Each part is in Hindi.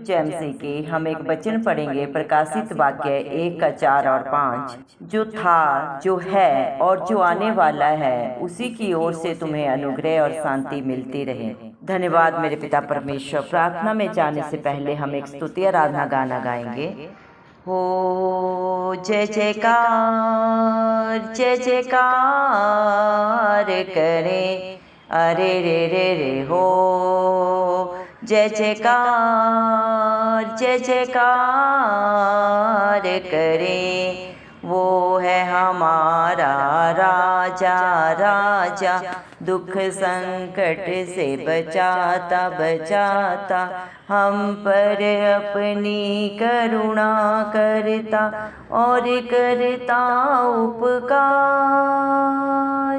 जैसे कि हम एक वचन पढ़ेंगे प्रकाशित वाक्य 1 का 4 और 5। जो था, जो है और जो आने वाला है, उसी की ओर से तुम्हें अनुग्रह और शांति मिलती रहे। धन्यवाद मेरे पिता परमेश्वर। प्रार्थना में जाने से पहले हम एक स्तुति आराधना गाना गाएंगे। हो जय जयकार, जय जयकार करें, अरे रे रे रे हो। जय जयकार, जय जयकार करें, वो है हमारा राजा राजा। दुख संकट से बचाता बचाता, हम पर अपनी करुणा करता और करता उपकार।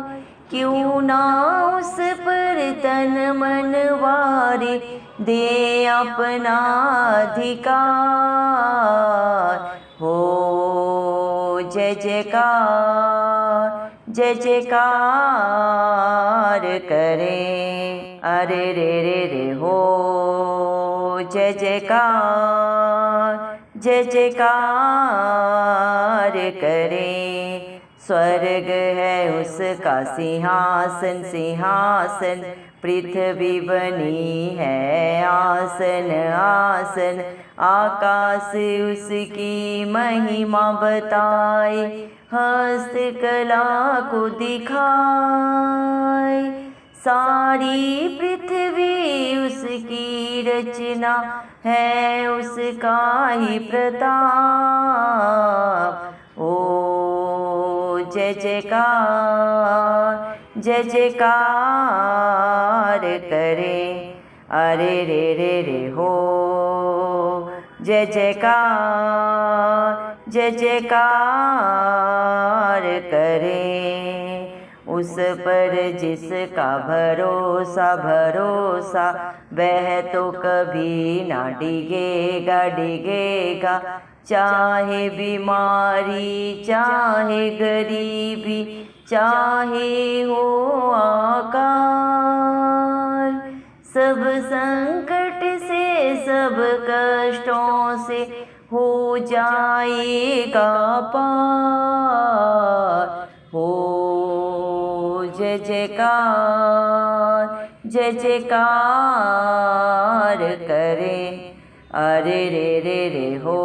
क्यों ना उस पर तन मन वारे दे अपना अधिकार। हो जय जयकार, जय जयकार करें, अरे रे रे रे हो। जय जयकार, जय जयकार करें, स्वर्ग है उसका सिंहासन सिंहासन, पृथ्वी बनी है आसन आसन। आकाश उसकी महिमा बताए, हस्तकला को दिखाए। सारी पृथ्वी उसकी रचना है, उसका ही प्रताप। ओ जय जयकार, जय जयकार करें, अरे रे रे रे हो। जय जयकार, जय जयकार करें, उस पर जिसका भरोसा भरोसा, वह तो कभी ना डिगेगा डिगेगा। चाहे बीमारी, चाहे गरीबी, चाहे हो आकार, सब संकट से सब कष्टों से हो जाएगा पार। हो जय जयकार, जय जयकार करें, अरे रे रे रे हो।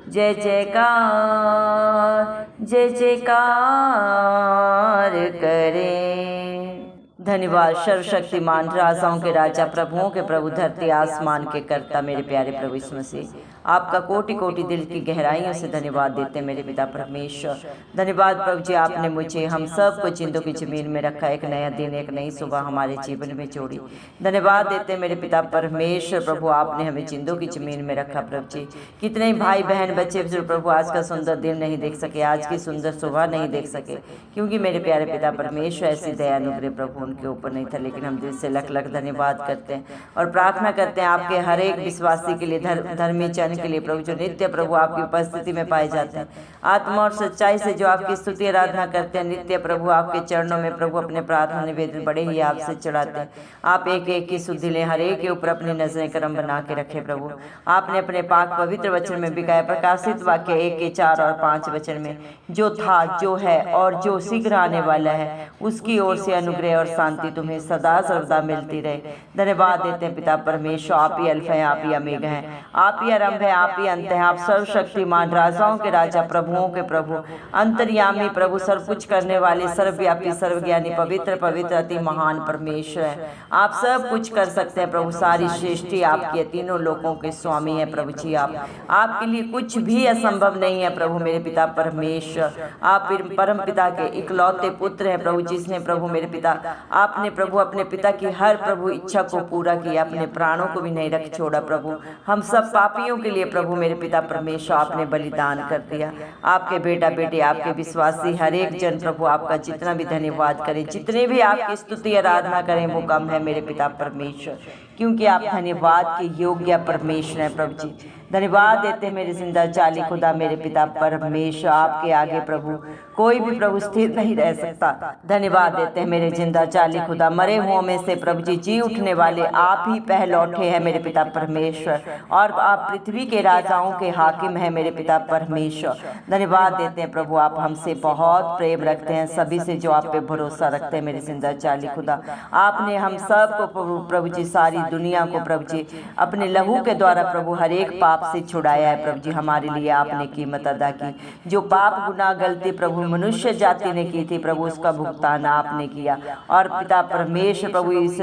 जय जयकार, जय जयकार करें। धन्यवाद सर्वशक्तिमान, राजाओं के राजा, प्रभुओं के प्रभु, धरती आसमान के कर्ता, मेरे प्यारे प्रभु यीशु मसीह, आपका कोटि कोटि दिल की गहराइयों से धन्यवाद देते हैं मेरे पिता परमेश्वर। धन्यवाद प्रभु जी, आपने मुझे हम सब को जिंदों की जमीन में रखा, एक नया दिन, एक नई सुबह हमारे जीवन में जोड़ी। धन्यवाद देते हैं मेरे पिता परमेश्वर। प्रभु आपने हमें जिंदों की जमीन में रखा प्रभु जी। कितने भाई बहन बच्चे प्रभु आज का सुंदर दिन नहीं देख सके, आज की सुंदर सुबह नहीं देख सके, क्योंकि मेरे प्यारे पिता परमेश्वर ऐसी दया अनुग्रह प्रभु उनके ऊपर नहीं था। लेकिन हम दिल से लख लख धन्यवाद करते हैं और प्रार्थना करते हैं आपके हर एक विश्वासी के लिए, धर्मी जन के लिए प्रभु, जो नित्य प्रभु आपकी उपस्थिति में पाए जाते हैं, आत्मा और सच्चाई से जो आपकी स्तुति आराधना करते हैं, नित्य प्रभु आपके चरणों में प्रभु अपने प्रार्थना निवेदन बड़े ही आपसे चढ़ाते हैं। आप एक एक की शुद्धि लें, हर एक के ऊपर अपनी नजरें करम बना के रखे प्रभु। आपने अपने पाक पवित्र वचन में बिकाया प्रकाशित वाक्य 1 के 4 और 5 वचन में, जो था, जो है और जो शीघ्र आने वाला है, उसकी ओर से अनुग्रह और शांति तुम्हें सदा सर्वदा मिलती रहे। धन्यवाद देते हैं पिता परमेश्वर, आप ही अल्फा हैं, आप ही ओमेगा हैं, आप ही आरंभ है, आप ही अंत है। आप सर्वशक्तिमान, राजाओं के राजा, प्रभुओं के प्रभु, अंतर्यामी प्रभु, सब कुछ करने वाले, सर्वव्यापी, सर्वज्ञानी, पवित्र पवित्र, अति महान परमेश्वर है। आप सब कुछ कर सकते हैं प्रभु। सारी सृष्टि आपकी है, तीनों लोगों के स्वामी है प्रभु जी। आपके लिए कुछ भी असंभव नहीं है प्रभु मेरे पिता परमेश्वर। आप परम पिता के इकलौते पुत्र हैं प्रभु, जिसने प्रभु मेरे पिता, आपने प्रभु अपने पिता की हर प्रभु इच्छा को पूरा किया, अपने प्राणों को भी नहीं रख छोड़ा प्रभु। हम सब पापियों के लिए प्रभु मेरे पिता परमेश्वर आपने बलिदान कर दिया। आपके बेटा बेटे, आपके विश्वासी हर एक जन प्रभु आपका जितना भी धन्यवाद करें, जितने भी आपकी स्तुति आराधना करें वो कम है मेरे पिता परमेश्वर, क्योंकि आप धन्यवाद के योग्य परमेश्वर हैं प्रभु जी। धन्यवाद देते हैं मेरे जिंदा जाली खुदा, मेरे पिता परमेश्वर। आपके आगे प्रभु कोई भी प्रभु स्थिर नहीं रह सकता। धन्यवाद देते हैं मेरे जिंदा जाली खुदा, मरे हुओं में से प्रभु जी उठने वाले आप ही पहलौठे हैं मेरे पिता परमेश्वर, और आप पृथ्वी के राजाओं के हाकिम हैं मेरे पिता परमेश्वर। धन्यवाद देते हैं प्रभु, आप हमसे बहुत प्रेम रखते हैं, सभी से जो आप पे भरोसा रखते हैं मेरे जिंदा जाली खुदा। आपने हम सब को प्रभु जी, सारी दुनिया को प्रभु जी अपने लहू के द्वारा प्रभु हर एक पाप से छुड़ाया है प्रभु जी। हमारे लिए आपने कीमत अदा की। जो पाप गुनाह गलती प्रभु मनुष्य जाति ने की थी प्रभु, उसका भुगतान आपने किया। और पिता परमेश्वर प्रभु इस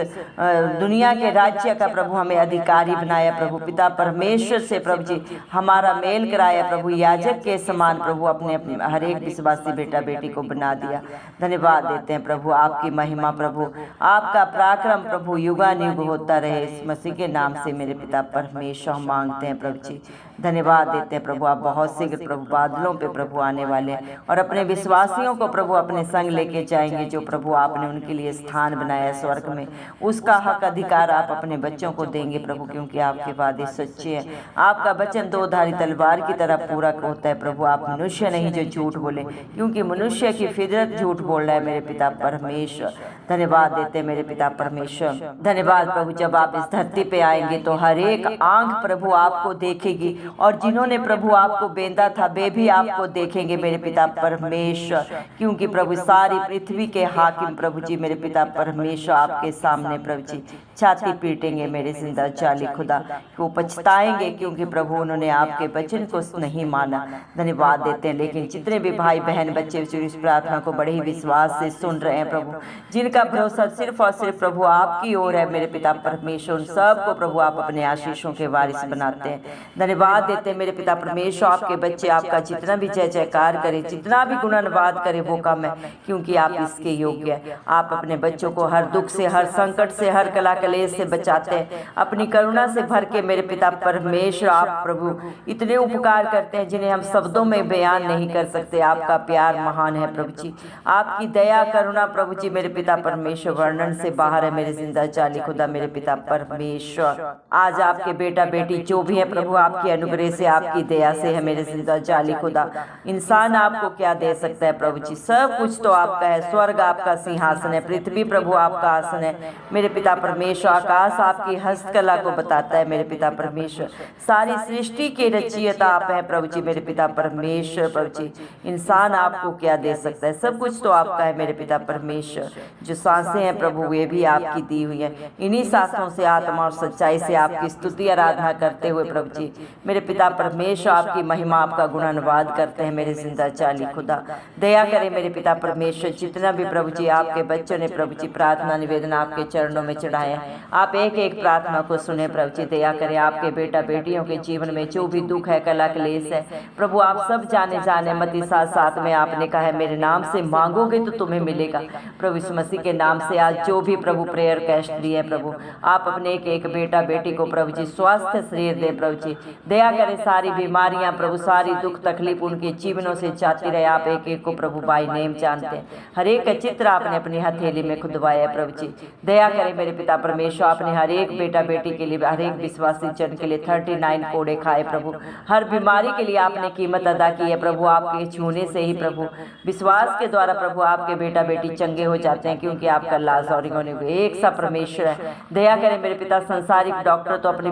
दुनिया के राज्य का प्रभु हमें अधिकारी बनाया प्रभु। पिता परमेश्वर से प्रभु जी हमारा मेल कराया प्रभु, याजक के समान प्रभु अपने हर एक विश्वासी बेटा बेटी को बना दिया। धन्यवाद देते हैं प्रभु, आपकी महिमा प्रभु, आपका पराक्रम प्रभु युगानुयुग होता रहे, इस मसीह के नाम से मेरे पिता परमेश्वर मांगते हैं प्रभु जी। धन्यवाद देते हैं प्रभु, आप बहुत शीघ्र प्रभु बादलों पे प्रभु आने वाले हैं और अपने विश्वासियों को प्रभु अपने संग लेके जाएंगे। जो प्रभु आपने उनके लिए स्थान बनाया स्वर्ग में, उसका हक अधिकार आप अपने बच्चों को देंगे प्रभु, क्योंकि आपके वादे सच्चे हैं। आपका वचन दो धारी तलवार की तरह पूरा होता है प्रभु। आप मनुष्य नहीं जो झूठ बोले, क्योंकि मनुष्य की फितरत झूठ बोल रहा है मेरे पिता परमेश्वर। धन्यवाद देते हैं मेरे पिता परमेश्वर। धन्यवाद प्रभु, जब आप इस धरती पे आएंगे तो हर एक आंख प्रभु आपको देखेगी, और जिन्होंने प्रभु आपको बेंदा था वे भी आपको देखेंगे मेरे पिता परमेश्वर, क्योंकि प्रभु सारी पृथ्वी के हाकिम प्रभु जी मेरे पिता परमेश्वर आपके सामने प्रभु जी छाती पीटेंगे मेरे जिंदा जाली खुदा, वो पछताएंगे क्योंकि प्रभु उन्होंने आपके वचन को नहीं माना। धन्यवाद देते हैं। लेकिन जितने भी भाई बहन बच्चे इस प्रार्थना को बड़े ही विश्वास से सुन रहे हैं प्रभु, जिनका भरोसा सिर्फ और सिर्फ प्रभु आपकी ओर है मेरे पिता परमेश्वर, उन सब को प्रभु आप अपने आशीषों के वारिस बनाते हैं। धन्यवाद देते हैं मेरे पिता परमेश्वर, आपके बच्चे आपका जितना भी जय जयकार करें, जितना भी गुणगान करें वो कम है, क्योंकि आप इसके योग्य हैं। आप अपने बच्चों को हर दुख से, हर संकट से, हर कला कलेश से बचाते हैं, अपनी करुणा से भर के मेरे पिता परमेश्वर। आप प्रभु इतने उपकार करते हैं जिन्हें हम शब्दों में बयान नहीं कर सकते। आपका प्यार महान है प्रभु जी, आपकी दया करुणा प्रभु जी मेरे पिता परमेश्वर वर्णन से बाहर है मेरे जिंदा जाली खुदा मेरे पिता परमेश्वर। आज आपके बेटा बेटी जो भी है प्रभु आपकी अनुग्रह से, आपकी दया से है मेरे जिंदा जाली खुदा। इंसान आपको क्या दे सकता है प्रभु जी, सब कुछ तो आपका है। स्वर्ग आपका सिंहासन है, पृथ्वी प्रभु आपका आसन है मेरे पिता परमेश्वर। आकाश आपकी हस्तकला को बताता है मेरे पिता परमेश्वर। सारी सृष्टि की रचयिता आप है प्रभु जी मेरे पिता परमेश्वर। प्रभु जी इंसान आपको क्या दे सकता है, सब कुछ तो आपका है मेरे पिता परमेश्वर। जो सांसें हैं प्रभु वे भी आपकी दी हुई हैं, इन्हीं सांसों से आत्मा और सच्चाई से आपकी स्तुति आराधना करते हुए प्रभु जी मेरे पिता परमेश्वर आपकी महिमा आपका गुणानुवाद करते हैं मेरे जिंदा जाली खुदा। दया करें मेरे पिता परमेश्वर, जितना भी प्रभु जी आपके बच्चों ने प्रभु जी प्रार्थना निवेदन आपके चरणों में चढ़ाया, आप एक एक प्रार्थना को सुने प्रभु जी। दया करें आपके बेटा बेटियों के जीवन में जो भी दुख है, कला क्लेश है प्रभु, आप सब जाने मत्ती 7:7 में आपने कहा है मेरे नाम से मांगोगे तो तुम्हें मिलेगा। प्रभु इस मसीह के नाम से आज जो भी प्रभु प्रेयर कैस्ट दिए प्रभु, आप अपने एक एक बेटा बेटी को प्रभु जी स्वास्थ्य शरीर दे प्रभु जी। दया करें सारी बीमारियां प्रभु, सारी दुख तकलीफ उनके जीवनों से जाती रहे। आप एक एक को प्रभु बाय नेम जानते हैं, हर एक का चित्र आपने अपनी हथेली में खुदवाया है प्रभु जी। दया करें मेरे पिता परमेश्वर, आपने हर एक बेटा बेटी के लिए, हर एक विश्वासी जन के लिए 39 कोड़े खाए प्रभु। हर बीमारी के लिए आपने कीमत अदा की है प्रभु। आपके छूने से ही प्रभु विश्वास के द्वारा प्रभु आपके बेटा बेटी चंगे हो जाते हैं, क्योंकि आपका लाज और एक सा परमेश्वर है। दया करें मेरे पिता, संसारिक डॉक्टर तो अपनी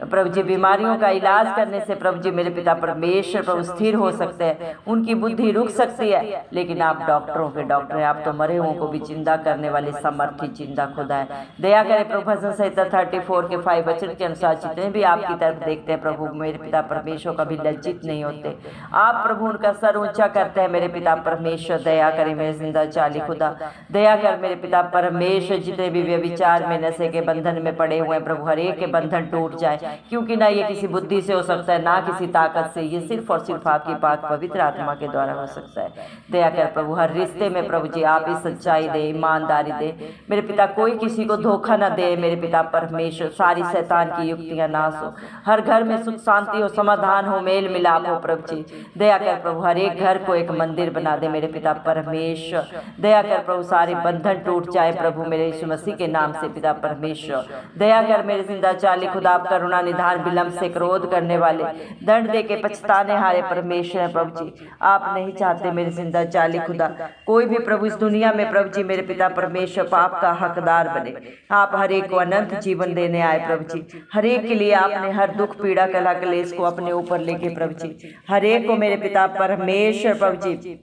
प्रभु जी बीमारियों का इलाज करने से प्रभु जी मेरे पिता परमेश्वर प्रभु स्थिर हो सकते हैं, उनकी बुद्धि रुक सकती है, लेकिन आप डॉक्टरों के डॉक्टर हैं। आप तो मरे हुओं को भी जिंदा करने वाले समर्थी जिंदा खुदा है। दया करें प्रभु, भजन संहिता 34 के 5 वचन के अनुसार जितने भी आपकी तरफ देखते हैं प्रभु मेरे पिता परमेश्वर कभी लज्जित नहीं होते। आप प्रभु उनका सर ऊंचा करते हैं मेरे पिता परमेश्वर। दया करें मेरे जिंदा जाली खुदा, दया कर मेरे पिता परमेश्वर, जितने भी व्यभिचार में नशे के बंधन में पड़े हुए हैं प्रभु, हर एक के बंधन टूट जाए, क्योंकि ना ये किसी बुद्धि से हो सकता है, ना किसी ताकत से, ये सिर्फ और सिर्फ आपकी पाक पवित्र आत्मा के द्वारा हो सकता है। दया कर प्रभु, हर रिश्ते में प्रभु जी आप इस सच्चाई दे, ईमानदारी दे मेरे पिता, कोई किसी को धोखा न दे मेरे पिता परमेश्वर। सारी शैतान की युक्तियां नाश हो, हर घर में सुख शांति हो, समाधान हो, मेल मिलाप हो प्रभु जी। दया कर प्रभु, हर एक घर को एक मंदिर बना दे मेरे पिता परमेश्वर। दया कर प्रभु, सारे बंधन टूट जाए प्रभु मेरे यीशु मसीह के नाम से पिता परमेश्वर। परमेश्वर। दया कर मेरे जिंदा चाली खुदा, आप करुणा निधान विलंब से क्रोध करने वाले, दंड दे के पछताने हारे परमेश्वर है प्रभु जी। आप नहीं चाहते मेरे जिंदा चाली खुदा कोई भी प्रभु इस दुनिया में प्रभु जी मेरे पिता परमेश्वर पाप का हकदार बने। आप हर एक को अनंत जीवन देने आए प्रभु जी। हर एक के लिए आपने हर दुख पीड़ा कला क्लेश को अपने ऊपर लेके प्रभु जी हर एक को मेरे पिता परमेश्वर प्रभु जी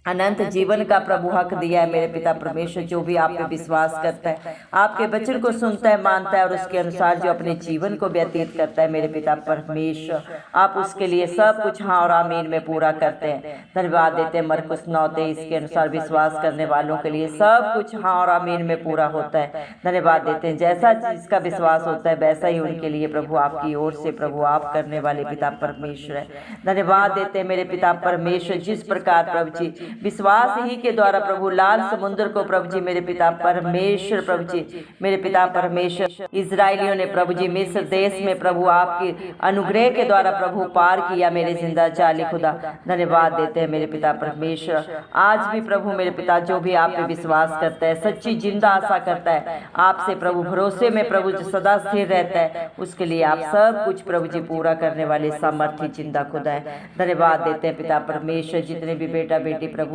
अनंत जीवन का प्रभु हक दिया है मेरे पिता परमेश्वर। जो भी आप पे विश्वास करता है, आपके वचन को सुनता है, मानता है और उसके अनुसार जो अपने जीवन को व्यतीत करता है मेरे पिता परमेश्वर, आप उसके लिए सब कुछ हाँ और आमीन में पूरा करते हैं। धन्यवाद देते हैं मरकुस 9:23 के अनुसार विश्वास करने वालों के लिए सब कुछ हाँ और आमीन में पूरा होता है। धन्यवाद देते हैं जैसा जिसका विश्वास होता है वैसा ही उनके लिए प्रभु आपकी ओर से प्रभु आप करने वाले पिता परमेश्वर है। धन्यवाद देते हैं मेरे पिता परमेश्वर, जिस प्रकार प्रभु जी विश्वास ही के द्वारा प्रभु लाल समुद्र को प्रभु जी मेरे पिता परमेश्वर प्रभु जी मेरे पिता परमेश्वर इजरायलियों ने प्रभु जी मिस्र देश में प्रभु आपकी अनुग्रह के द्वारा प्रभु पार किया मेरे जिंदा जाली खुदा। धन्यवाद देते हैं मेरे पिता परमेश्वर। आज भी प्रभु मेरे पिता जो भी आप पे विश्वास करता है, सच्ची जिंदा आशा करता है, आपसे प्रभु भरोसे में प्रभु जो सदा स्थिर रहता है, उसके लिए आप सब कुछ प्रभु जी पूरा करने वाले सामर्थ्य जिंदा खुदा है। धन्यवाद देते हैं पिता परमेश्वर। जितने भी बेटा बेटी प्रभु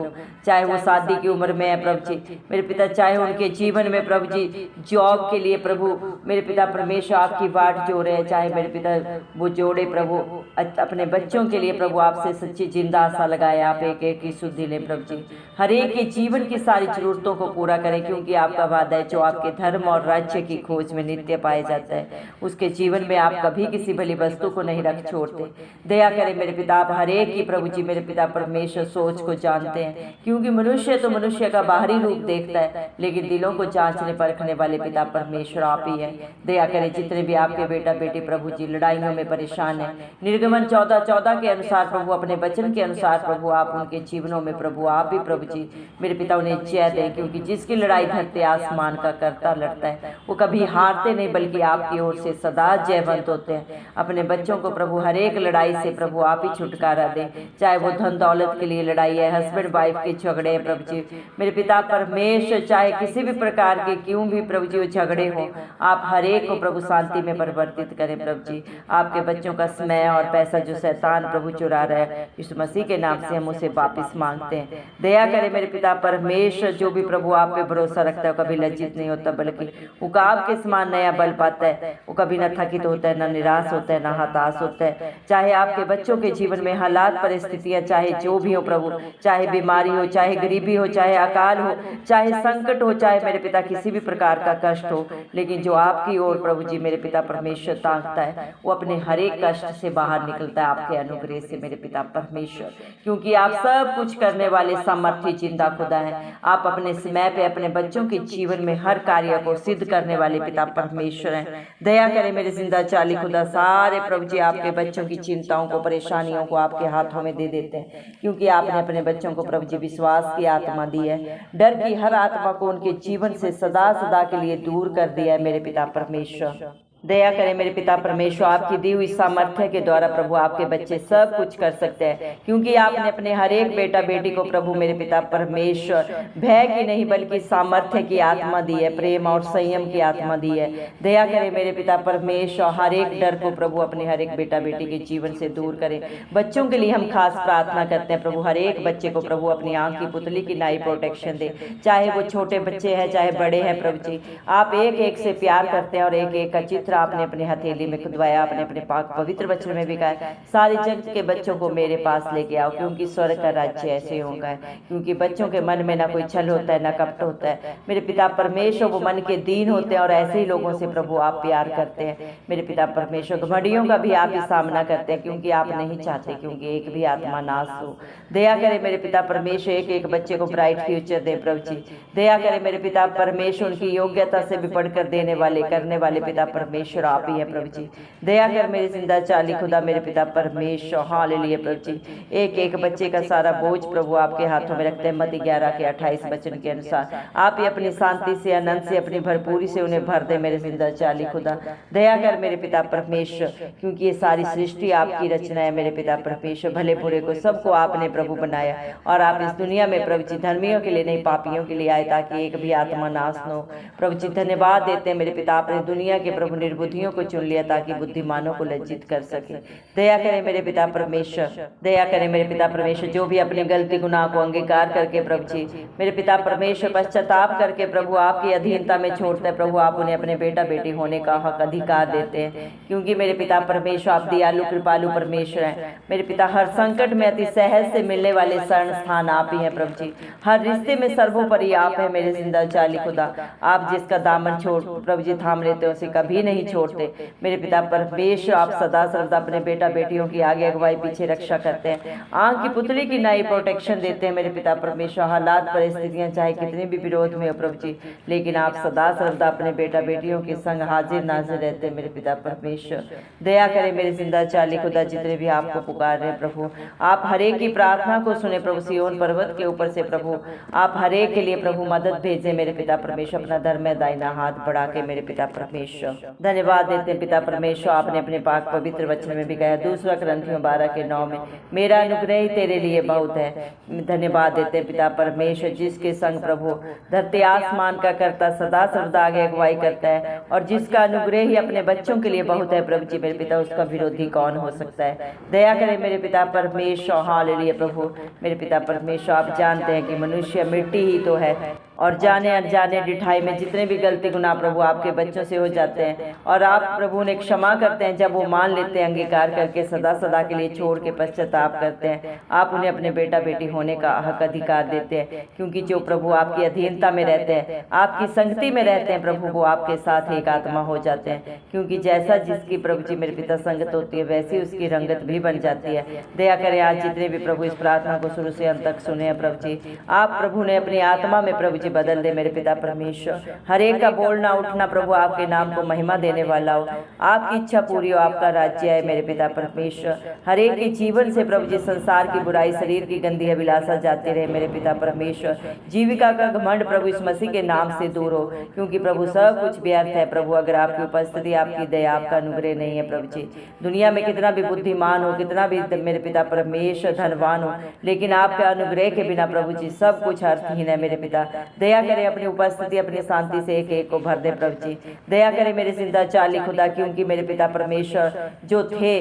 चाहे वो शादी की उम्र में है प्रभु जी मेरे पिता, चाहे उनके जीवन में प्रभु जी जॉब के लिए प्रभु मेरे पिता परमेश्वर आपकी बाट जोड़े हैं, चाहे मेरे पिता वो जोड़े प्रभु अपने बच्चों के लिए प्रभु आपसे सच्ची जिंदा आशा लगाए, आप एक एक की शुद्धि लें प्रभु जी, हर एक के जीवन की सारी जरूरतों को पूरा करें, क्योंकि आपका वादा है जो आपके धर्म और राज्य की खोज में नित्य पाया जाता है उसके जीवन में आप कभी किसी भली वस्तु को नहीं रख छोड़ते। दया करें मेरे पिता, आप हर एक की प्रभु जी मेरे पिता परमेश्वर सोच को जानते हैं, क्योंकि मनुष्य तो मनुष्य का बाहरी रूप देखता है लेकिन दिलों को जांचने परखने वाले पिता परमेश्वर आप ही है। दया करें जितने भी आपके बेटा बेटी प्रभु जी लड़ाइयों में परेशान है, निर्गमन 14:14 के अनुसार प्रभु अपने वचन के अनुसार प्रभु आप उनके जीवनों में प्रभु आप ही प्रभु जी मेरे पिता उन्हें जय दें, क्योंकि जिसकी लड़ाई धरती आसमान का करता लड़ता है वो कभी हारते नहीं बल्कि आपकी ओर से सदा जयवंत होते हैं। अपने बच्चों को प्रभु हर एक लड़ाई से प्रभु आप ही छुटकारा दें, चाहे वो धन दौलत के लिए लड़ाई है, हस्बैंड वाइफ के झगड़े हैं प्रभु जी मेरे पिता परमेश्वर, चाहे किसी भी प्रकार के क्यों भी प्रभु जी वो झगड़े हो, आप हर एक को प्रभु शांति में परिवर्तित करें प्रभु जी। आपके बच्चों का समय और पैसा जो शैतान प्रभु चुरा रहा है, यीशु मसीह के नाम से हम उसे वापस मांगते हैं। दया करें मेरे पिता परमेश्वर, जो भी प्रभु आप पे भरोसा रखता है वो कभी लज्जित नहीं होता बल्कि उकाब के समान नया बल पाता है, वो कभी न थकित होता है, न निराश होता है, न हताश होता है। चाहे आपके बच्चों के जीवन में हालात परिस्थितियां चाहे जो भी हो प्रभु, चाहे बीमारी हो, चाहे गरीबी हो, चाहे अकाल हो, चाहे संकट हो, चाहे मेरे पिता किसी भी प्रकार का कष्ट हो, लेकिन जो आपकी ओर प्रभु जी मेरे पिता परमेश्वर ताकता है वो अपने हर एक कष्ट से बाहर निकलता है आपके अनुग्रह से मेरे पिता परमेश्वर, क्योंकि आप सब कुछ करने वाले सामर्थ्य जिंदा खुदा है। आप अपने समय पे अपने बच्चों के जीवन में हर कार्य को सिद्ध करने वाले पिता परमेश्वर हैं। दया करें मेरे जिंदा चाली खुदा, सारे प्रभु जी आपके बच्चों की चिंताओं को परेशानियों को आपके हाथों में दे देते हैं, क्योंकि आपने अपने बच्चों को प्रभु जी विश्वास की आत्मा दी है, डर की हर आत्मा को उनके जीवन से सदा सदा के लिए दूर कर दिया है मेरे पिता परमेश्वर। दया करें मेरे पिता परमेश्वर, आपकी दी हुई सामर्थ्य के द्वारा प्रभु आपके बच्चे सब कुछ कर सकते हैं, क्योंकि आपने अपने हर एक बेटा बेटी को प्रभु मेरे पिता परमेश्वर भय की नहीं बल्कि सामर्थ्य की आत्मा दी है, प्रेम और संयम की आत्मा दी है। दया करें मेरे पिता परमेश्वर, हर एक डर को प्रभु अपने हर एक बेटा बेटी के जीवन से दूर करें। बच्चों के लिए हम खास प्रार्थना करते हैं प्रभु, हर एक बच्चे को प्रभु अपनी आंख की पुतली की नाई प्रोटेक्शन दे, चाहे वो छोटे बच्चे हैं चाहे बड़े हैं प्रभु जी, आप एक एक से प्यार करते हैं और एक एक का चित्र आपने अपने हथेली में खुदवाया, आपने अपने पाक पवित्र वचन में भी कहा सारे जगत के बच्चों को मेरे पास लेके आओ, क्योंकि स्वर्ग का राज्य ऐसे होगा है। क्योंकि बच्चों के मन में ना कोई छल होता है ना कपट होता है मेरे पिता परमेश्वर, वो मन के दीन होते हैं और ऐसे ही लोगों से प्रभु आप प्यार करते हैं मेरे पिता परमेश्वर। घमंडियों का भी आप ही सामना करते हैं, क्योंकि आप नहीं चाहते क्योंकि एक भी आत्मा नाश हो। दया करें मेरे पिता परमेश्वर, एक एक बच्चे को ब्राइट फ्यूचर दे प्रभु जी। दया करें मेरे पिता परमेश्वर, उनकी योग्यता से भी पढ़कर देने वाले करने वाले पिता परमेश्वर परमेश्वर आप ही है प्रभु जी। दया कर मेरी जिंदा चाली खुदा मेरे पिता परमेश्वर। हालेलुया प्रभु जी। एक एक बच्चे का सारा बोझ प्रभु आपके हाथों में रखते हैं। मत्ती 11 के 28 वचन के अनुसार आप ही अपनी शांति से, आनंद से, अपनी भरपूरी से उन्हें भर दे मेरे जिंदा चाली खुदा। दया कर मेरे पिता परमेश्वर, क्योंकि ये सारी सृष्टि आपकी रचना है मेरे पिता परमेश्वर। भले बुरे को सबको आपने प्रभु बनाया और आप इस दुनिया में प्रभु जी धर्मियों के लिए नहीं पापियों के लिए आए, ताकि एक भी आत्मा नाश न हो। प्रभु जी धन्यवाद देते हैं मेरे पिता, आपने दुनिया के प्रभु निर्बुद्धियों को चुन लिया ताकि बुद्धिमानों को लज्जित कर सके। दया करें मेरे पिता परमेश्वर, दया करें मेरे पिता परमेश्वर, जो भी अपनी गलती गुनाह को अंगीकार करके प्रभु जी मेरे पिता परमेश्वर पश्चाताप करके प्रभु आपकी अधीनता में छोड़ते हैं, प्रभु आप उन्हें अपने बेटा बेटी होने का हक अधिकार देते हैं, क्योंकि मेरे पिता परमेश्वर आप दयालु कृपालु परमेश्वर हैं। मेरे पिता हर संकट में अति सहज से मिलने वाले शरण स्थान आप ही हैं प्रभु जी। हर रिश्ते में सर्वोपरि आप है मेरे जिंदा चाली खुदा। आप जिसका दामन छोड़ प्रभु जी थाम लेते हैं उसे कभी नहीं छोड़ते मेरे पिता परमेश्वर। आप सदा सर्वदा अपने बेटा बेटियों की आगे अगुवाई पीछे रक्षा करते हैं, आंख की पुतली की नई प्रोटेक्शन देते हैं मेरे पिता परमेश्वर। हालात परिस्थितियां चाहे कितनी भी विरोध में हो प्रभु जी, लेकिन आप सदा सर्वदा अपने बेटा बेटियों के संग हाजिर नाजिर रहते हैं मेरे पिता परमेश्वर। दया करें मेरे जिंदा चाली खुदा, जितने भी आपको पुकार रहे प्रभु आप हरेक की प्रार्थना को सुने प्रभु। सिय्योन पर्वत के ऊपर से प्रभु आप हरेक के लिए प्रभु मदद भेजे मेरे पिता परमेश्वर। अपना धर्म दाहिना हाथ बढ़ा के मेरे पिता परमेश्वर धन्यवाद देते हैं पिता परमेश्वर। आपने अपने पाक पवित्र वचन में भी कहा, 2 कुरिन्थियों 12:9 में मेरा अनुग्रह ही तेरे लिए बहुत है। धन्यवाद देते हैं पिता परमेश्वर, जिसके संग प्रभु धरती आसमान का करता सदा सर्वदा आगे अगुवाई करता है, और जिसका अनुग्रह ही अपने बच्चों के लिए बहुत है प्रभु जी मेरे पिता, उसका विरोधी कौन हो सकता है। दया करें मेरे पिता परमेश्वर। हालेलुया प्रभु मेरे पिता परमेश्वर, आप जानते हैं कि मनुष्य मिट्टी ही तो है, और जाने अनजाने डिठाई में जितने भी गलती गुनाह प्रभु आपके बच्चों से हो जाते हैं, और आप प्रभु उन्हें क्षमा करते हैं जब वो मान लेते हैं, अंगीकार करके सदा सदा के लिए छोड़ के पश्चाताप करते हैं। आप उन्हें अपने बेटा बेटी होने का हक अधिकार देते हैं, क्योंकि जो प्रभु आपकी अधीनता में रहते हैं, आपकी संगति में रहते हैं प्रभु, वो आपके साथ एक आत्मा हो जाते हैं, क्योंकि जैसा जिसकी प्रभु जी मेरे पिता संगत होती है वैसी उसकी रंगत भी बन जाती है। दया करें आज जितने भी प्रभु इस प्रार्थना को शुरू से अंत तक सुने हैं प्रभु जी, आप प्रभु ने अपनी आत्मा में प्रभु जी बदल दे मेरे पिता परमेश्वर। हर एक का बोलना उठना प्रभु आपके नाम को महिमा देने वाला हो, आपकी इच्छा पूरी हो, आपका राज्य है मेरे पिता परमेश्वर। हर एक के जीवन से प्रभु जी संसार की बुराई, शरीर की गंदी अभिलाषा जाती रहे मेरे पिता परमेश्वर। जीविका का घमंड प्रभु इस मसीह के नाम से दूर हो, क्योंकि प्रभु सब कुछ व्यर्थ है प्रभु अगर आपकी उपस्थिति, आपकी दया, आपका अनुग्रह नहीं है प्रभु जी। दुनिया में कितना भी बुद्धिमान हो, कितना भी मेरे पिता परमेश्वर धनवान हो, लेकिन आपके अनुग्रह के बिना प्रभु जी सब कुछ अर्थहीन है मेरे पिता। दया करें अपनी उपस्थिति, अपनी शांति से एक एक को भर दे प्रभु जी। दया करें मेरे जिंदा चाली खुदा, क्योंकि मेरे पिता परमेश्वर जो थे,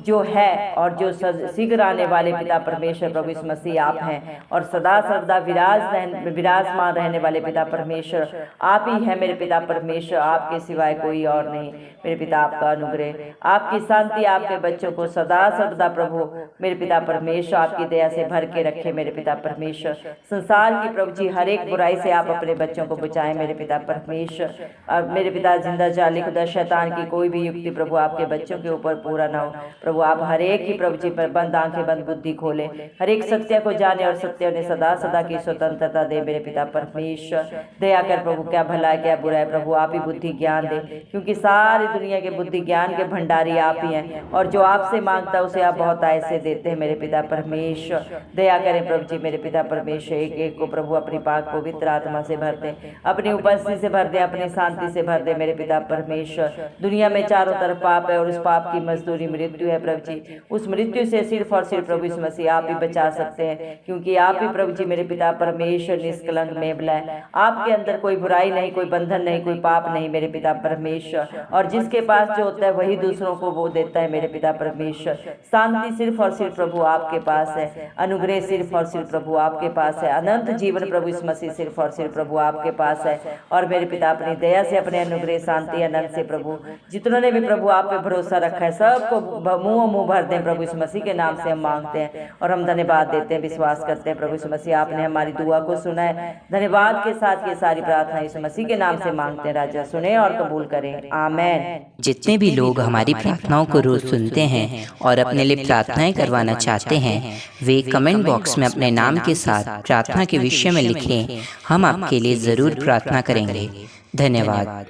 जो है और जो शीघ्र आने वाले पिता परमेश्वर प्रभु इस मसीह आप हैं, और सदा सर्वदा विराजमान रहने वाले पिता परमेश्वर आप ही हैं मेरे पिता परमेश्वर। आपके सिवाय कोई और नहीं मेरे पिता। आपका अनुग्रह, आपकी शांति आपके बच्चों को सदा सर्वदा प्रभु मेरे पिता परमेश्वर आपकी दया से भर के रखे मेरे पिता परमेश्वर। संसार की प्रभु जी हर एक बुराई से आप अपने बच्चों को बचाएं मेरे पिता परमेश्वर। और मेरे पिता जिंदा जाली खुदा, शैतान की कोई भी युक्ति प्रभु आपके बच्चों के ऊपर पूरा ना हो प्रभु। आप हर एक की प्रभु जी पर बंद आंखें, बंद बुद्धि खोले, हर एक सत्य को जाने और सत्य उन्हें सदा सदा की स्वतंत्रता दे मेरे पिता परमेश्वर। दया कर प्रभु, क्या भला है क्या बुरा है प्रभु आप ही बुद्धि ज्ञान दे, क्योंकि सारी दुनिया के बुद्धि ज्ञान के भंडारी आप ही हैं, और जो आपसे मांगता है उसे आप बहुत ऐसे देते हैं मेरे पिता परमेश्वर। दया करें प्रभु जी मेरे पिता परमेश्वर, एक एक को प्रभु अपनी पाक पवित्र आत्मा से भर दे, अपनी उपस्थिति से भर दे, अपनी शांति से भर दे मेरे पिता परमेश्वर। दुनिया में चारों तरफ पाप है और उस पाप की मजदूरी मृत्यु है प्रभु जी। उस मृत्यु से सिर्फ और सिर्फ प्रभु यीशु मसीह आप ही बचा सकते हैं, क्योंकि आप ही प्रभु जी मेरे पिता परमेश्वर निष्कलंक निर्मल है। आपके अंदर कोई बुराई नहीं, कोई बंधन नहीं, कोई पाप नहीं मेरे पिता परमेश्वर। और जिसके पास जो होता है वही दूसरों को वो देता है मेरे पिता परमेश्वर। शांति सिर्फ और सिर्फ प्रभु आपके पास है, अनुग्रह सिर्फ और सिर्फ प्रभु आपके पास है, अनंत जीवन प्रभु यीशु मसीह सिर्फ और सिर्फ प्रभु आपके पास है। और मेरे पिता अपनी दया से, अपने अनुग्रह, शांति, आनंद से प्रभु जितनों ने भी प्रभु आप पे भरोसा रखा है सबको मुंह भर दें प्रभु यीशु मसीह के नाम से हम मांगते हैं और हम धन्यवाद देते हैं, विश्वास करते हैं प्रभु यीशु मसीह आपने हमारी दुआ को सुना है। धन्यवाद के साथ ये सारी प्रार्थना यीशु मसीह के नाम से मांगते हैं, राजा सुने और कबूल करें, आमेन। जितने भी लोग हमारी प्रार्थनाओं को रोज सुनते हैं और अपने लिए प्रार्थनाएं करवाना चाहते हैं, वे कमेंट बॉक्स में अपने नाम के साथ प्रार्थना के विषय में लिखें, हम आपके लिए जरूर प्रार्थना करेंगे। धन्यवाद।